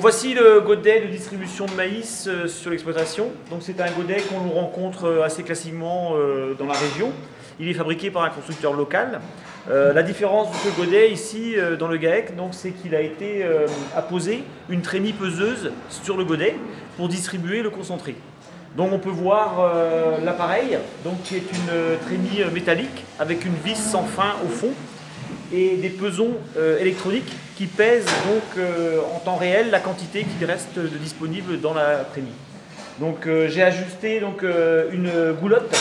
Donc voici le godet de distribution de maïs sur l'exploitation. Donc c'est un godet qu'on rencontre assez classiquement dans la région. Il est fabriqué par un constructeur local. La différence de ce godet ici dans le GAEC, c'est qu'il a été apposé une trémie peseuse sur le godet pour distribuer le concentré. Donc on peut voir l'appareil, qui est une trémie métallique avec une vis sans fin au fond et des pesons électroniques qui pèsent en temps réel la quantité qui reste disponible dans la trémie. Donc j'ai ajusté une goulotte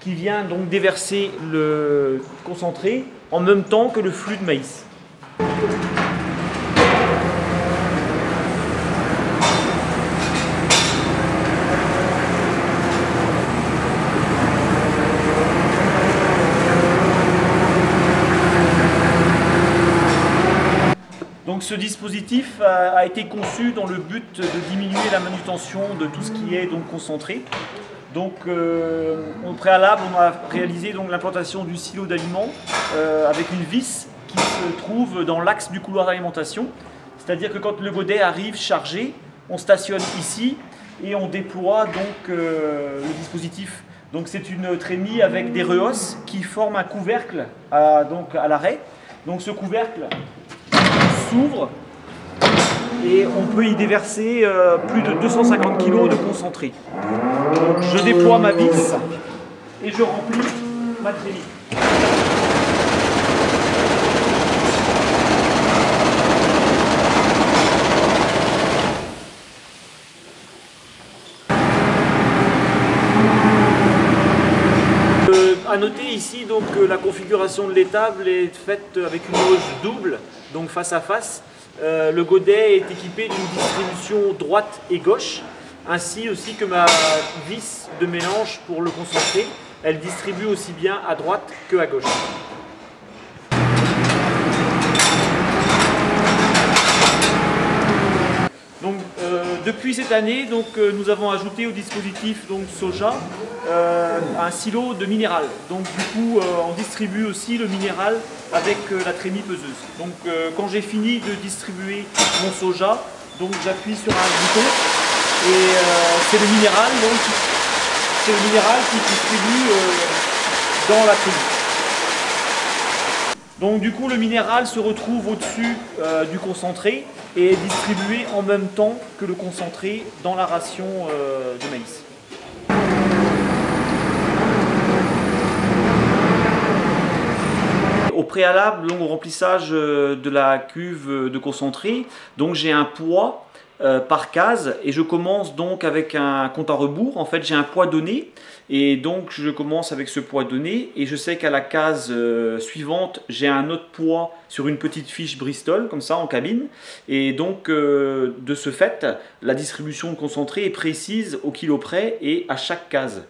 qui vient déverser le concentré en même temps que le flux de maïs. Donc ce dispositif a été conçu dans le but de diminuer la manutention de tout ce qui est concentré. Au préalable, on a réalisé l'implantation du silo d'aliments avec une vis qui se trouve dans l'axe du couloir d'alimentation. C'est-à-dire que quand le godet arrive chargé, on stationne ici et on déploie le dispositif. Donc c'est une trémie avec des rehausses qui forment un couvercle à l'arrêt. Donc ce couvercle s'ouvre et on peut y déverser plus de 250 kg de concentré. Donc je déploie ma vis et je remplis ma trémie. À noter ici que la configuration de l'étable est faite avec une hausse double, donc face à face. Le godet est équipé d'une distribution droite et gauche, ainsi aussi que ma vis de mélange pour le concentré. Elle distribue aussi bien à droite que à gauche. Depuis cette année, nous avons ajouté au dispositif soja un silo de minéral. Du coup, on distribue aussi le minéral avec la trémie peseuse. Quand j'ai fini de distribuer mon soja, j'appuie sur un bouton et c'est le minéral, qui distribue dans la trémie. Du coup, le minéral se retrouve au-dessus du concentré et est distribué en même temps que le concentré dans la ration de maïs. Au préalable, au remplissage de la cuve de concentré, j'ai un poids par case et je commence avec un compte à rebours. En fait, j'ai un poids donné et je commence avec ce poids donné et je sais qu'à la case suivante, j'ai un autre poids sur une petite fiche Bristol, comme ça en cabine. Et de ce fait, la distribution de concentré est précise au kilo près et à chaque case.